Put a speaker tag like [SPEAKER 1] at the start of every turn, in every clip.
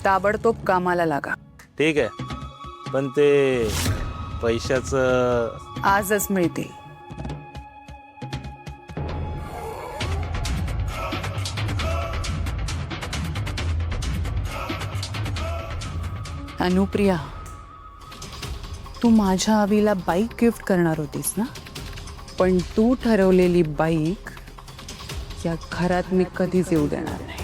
[SPEAKER 1] ताबडतोब कामाला लागा.
[SPEAKER 2] ठीक आहे, पण ते पैशाचं
[SPEAKER 1] आजच मिळतील. अनुप्रिया, तू माझ्या आवीला बाईक गिफ्ट करणार होतीस ना, पण तू ठरवलेली बाईक या घरात मी कधीच येऊ देणार नाही.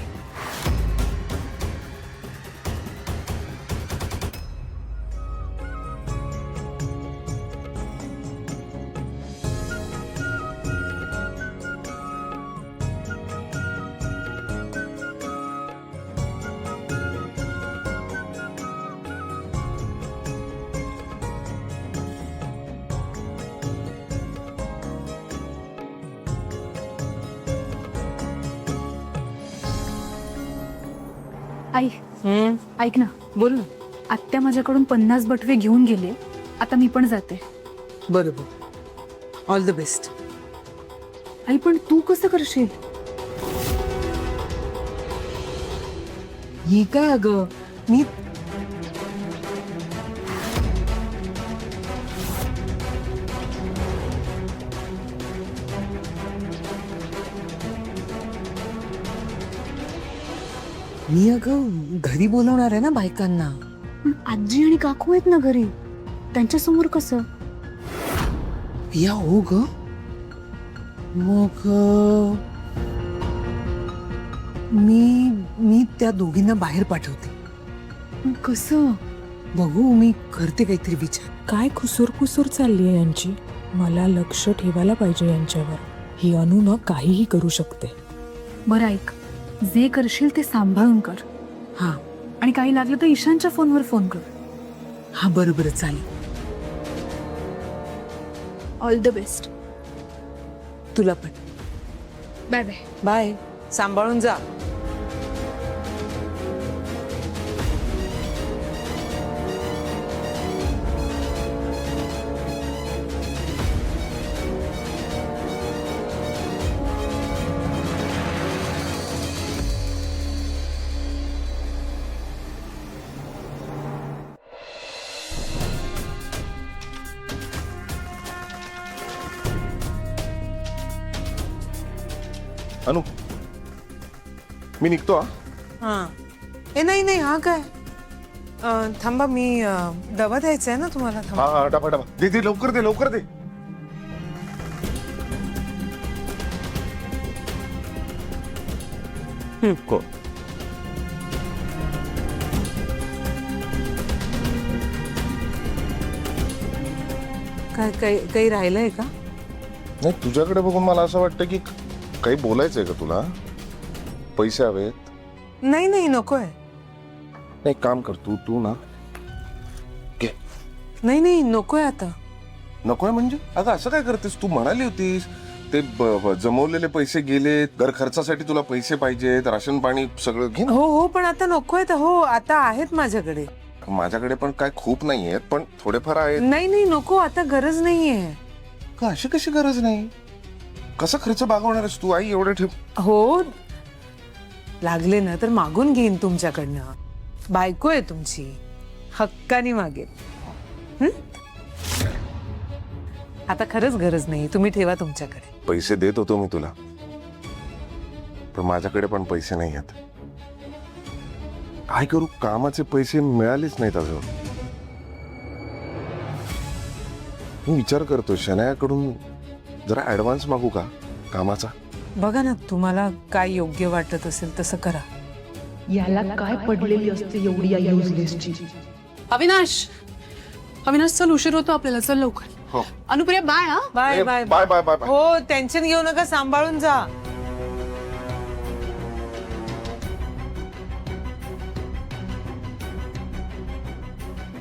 [SPEAKER 3] आई, ऐक ना,
[SPEAKER 4] बोल ना.
[SPEAKER 3] आत्या माझ्याकडून 50 बटवे घेऊन गेले. आता मी पण जाते.
[SPEAKER 4] बरोबर. All the best.
[SPEAKER 3] आई, पण तू कसं करशील?
[SPEAKER 4] ही काय अगं, मी अगं घरी बोलवणार आहे ना बायकांना.
[SPEAKER 3] पण आजी आणि काकू आहेत ना घरी, त्यांच्या समोर कसं?
[SPEAKER 4] या हो ग. मग मी त्या दोघींना बाहेर पाठवते.
[SPEAKER 3] पण कसं?
[SPEAKER 4] बघू, मी करते काहीतरी विचार.
[SPEAKER 5] काय खुसूर चालली आहे यांची. मला लक्ष ठेवायला पाहिजे यांच्यावर. ही अनु न काहीही करू शकते.
[SPEAKER 3] बरं ऐक, जे करशील ते सांभाळून कर.
[SPEAKER 4] हा
[SPEAKER 3] आणि काही लागलं तर ईशानच्या फोनवर फोन कर.
[SPEAKER 4] हा बरोबर चालेल.
[SPEAKER 3] All the best.
[SPEAKER 4] तुला पण
[SPEAKER 3] बाय बाय.
[SPEAKER 4] बाय. सांभाळून जा.
[SPEAKER 6] अनु, मी निघतो हा.
[SPEAKER 4] हा. ए नाही नाही, हा काय, थांबा, मी डबा द्यायचा आहे ना तुम्हाला. थांबा.
[SPEAKER 6] हा हा, डबा डबा दे दे, लवकर दे, लवकर दे.
[SPEAKER 2] को
[SPEAKER 4] काय काही राहिलंय का?
[SPEAKER 6] नाही, तुझ्याकडे बघून मला असं वाटतं की काही बोलायचंय का तुला. पैसे हवेत.
[SPEAKER 4] नाही नाही, नकोय.
[SPEAKER 6] नाही, काम कर तू ना. घे.
[SPEAKER 4] नाही नाही, नकोय आता.
[SPEAKER 6] नकोय म्हणजे? अगं असं काय करतेस तू? म्हणाली होतीस ते जमवलेले पैसे गेले, घर खर्चासाठी तुला पैसे पाहिजेत, राशन पाणी सगळं घे ना.
[SPEAKER 4] हो हो, पण आता नकोय. हो, आता आहेत माझ्याकडे.
[SPEAKER 6] माझ्याकडे पण काय खूप नाही आहेत, पण थोडेफार आहेत.
[SPEAKER 4] नाही नाही, नको, आता गरज नाहीये.
[SPEAKER 6] का अशी कशी गरज नाही? कसा खर्च भागवणार आहेस तू? आई एवढे ठेव.
[SPEAKER 4] हो, लागले ना तर मागून घेईन तुमच्याकडनं. बायको आहे तुमची, हक्कानी मागेल. आता खरंच गरज नाही, तुम्ही ठेवा तुमच्याकडे.
[SPEAKER 6] पैसे देत होतो मी तुला, पण माझ्याकडे पण पैसे नाही आहेत. काय करू? कामाचे पैसे मिळालेच नाहीत अजून. मी विचार करतो शनायाकडून जरा ऍडव्हान्स मागू का कामाचा.
[SPEAKER 4] बघा ना, तुम्हाला काय योग्य वाटत असेल तसं करा.
[SPEAKER 7] याला काय पडलेली असते एवढी या युजलेसची.
[SPEAKER 1] अविनाश, चल, उशीर होतो आपल्याला. चल लवकर.
[SPEAKER 6] हो.
[SPEAKER 1] अनुप्रिया, बाय. हा,
[SPEAKER 4] bye bye
[SPEAKER 6] bye bye bye bye.
[SPEAKER 4] हो, टेन्शन घेऊ नका, सांभाळून जा.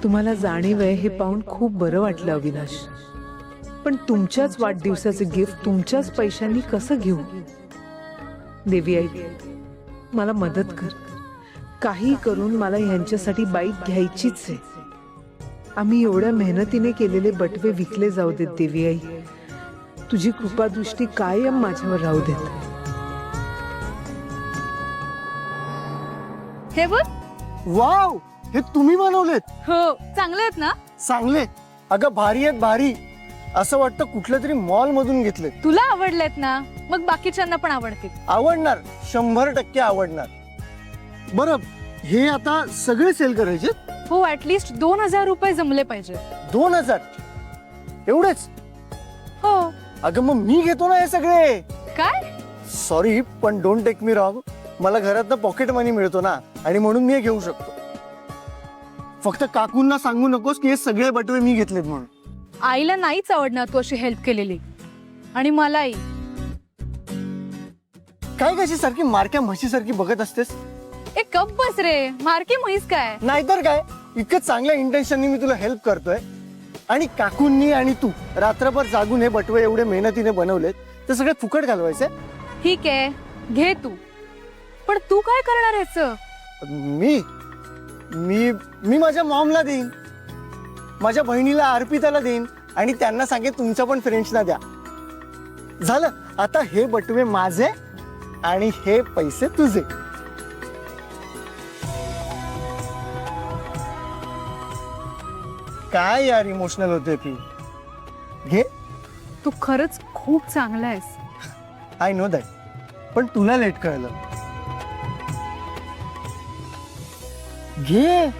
[SPEAKER 4] तुम्हाला जाणीव आहे हे पाहून खूप बरं वाटलं अविनाश. पण तुमच्याच वाढदिवसाचं गिफ्ट तुमच्याच पैशांनी कसं घेऊ? देवी आई, मला मदत कर. काही करून मला ह्यांच्यासाठी बाईक घ्यायचीच आहे. आम्ही एवढ्या मेहनतीने केलेले बटवे विकले जाऊ देत देवी आई. तुझी कृपादृष्टी कायम माझ्यावर राहू देत.
[SPEAKER 3] हे बघ,
[SPEAKER 8] वाव, हे तुम्ही बनवलेत?
[SPEAKER 3] हो, चांगले आहेत ना?
[SPEAKER 8] चांगले. अगं भारी आहेत, भारी. असं वाटतं कुठल्या तरी मॉल मधून घेतले.
[SPEAKER 3] तुला आवडलेत ना, मग बाकीच्यांना पण आवडतील.
[SPEAKER 8] आवडणार, 100% आवडणार. बरं, हे आता सगळे सेल करायचे?
[SPEAKER 3] हो, ऍटलीस्ट 2000 रुपये जमले पाहिजे.
[SPEAKER 8] 2000 एवढेच?
[SPEAKER 3] हो.
[SPEAKER 8] अगं मग मी घेतो ना हे सगळे.
[SPEAKER 3] काय?
[SPEAKER 8] सॉरी, पण डोंट टेक मी रॉंग. मला घरातनं पॉकेट मनी मिळतो ना, आणि म्हणून मी हे घेऊ शकतो. फक्त काकूंना सांगू नकोस की हे सगळे बटवे मी घेतलेत म्हणून.
[SPEAKER 3] आईला नाहीच आवडणार तू अशी हेल्प केलेली, आणि मलाही.
[SPEAKER 8] काय कशी सारखी मारक्या म्हशीसारखी बघत असतेस?
[SPEAKER 3] एक कप बस रे, मारकी म्हैस काय.
[SPEAKER 8] नाहीतर काय, इतकं चांगल्या इंटेन्शननी मी तुला हेल्प करतोय, आणि काकूंनी आणि तू रात्रभर जागून हे बटवे एवढे मेहनतीने बनवलेत, ते सगळे फुकट घालवायचे?
[SPEAKER 3] ठीक आहे, घे तू. पण तू काय करणार ह्याचं?
[SPEAKER 8] मी मी मी माझ्या मॉमला देईन, माझ्या बहिणीला अर्पिताला देईन, आणि त्यांना सांगेन तुमच्या पण फ्रेंड्सना द्या. झालं, आता हे बटवे माझे आणि हे पैसे तुझे. काय यार इमोशनल होते तू. घे.
[SPEAKER 3] तू खरंच खूप चांगला आहेस.
[SPEAKER 8] आय नो दॅट, पण तुला लेट कळलं. घे.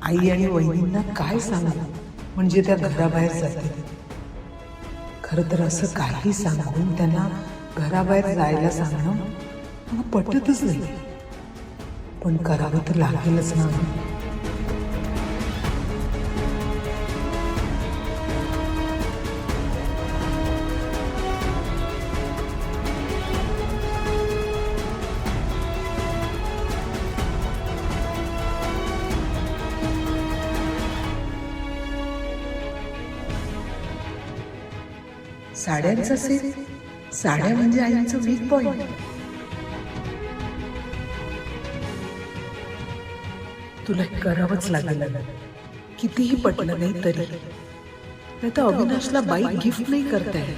[SPEAKER 4] आई आणि वहिनींना काय सांगू म्हणजे त्या घराबाहेर जातील. खरं तर असं काही सांगून त्यांना घराबाहेर जायला सांगणं मला पटतच नाही, पण करावं तर लागेलच ना. साड्यांचा सेल, साड्या म्हणजे आईचं वीक पॉइंट. तुला हे करावंच लागेल, कितीही पटलं नाही तरी. नाही तर अविनाशला बाईक गिफ्ट नाही करता येत.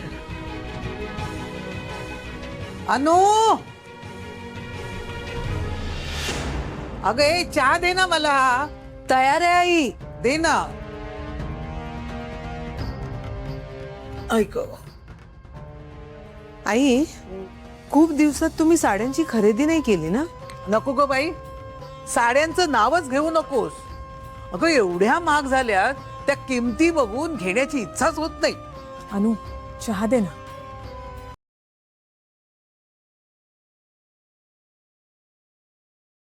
[SPEAKER 9] अनु, अगं ए, चहा दे ना मला.
[SPEAKER 4] तयार आहे आई.
[SPEAKER 9] दे ना.
[SPEAKER 4] ऐक आई, खूप दिवसात तुम्ही साड्यांची खरेदी नाही केली ना?
[SPEAKER 9] नको ग बाई, साड्यांचं नावच घेऊ नकोस. अगं एवढ्या महाग झाल्यात, त्या किमती बघून घेण्याची इच्छाच होत नाही.
[SPEAKER 5] अनु, चहा दे ना.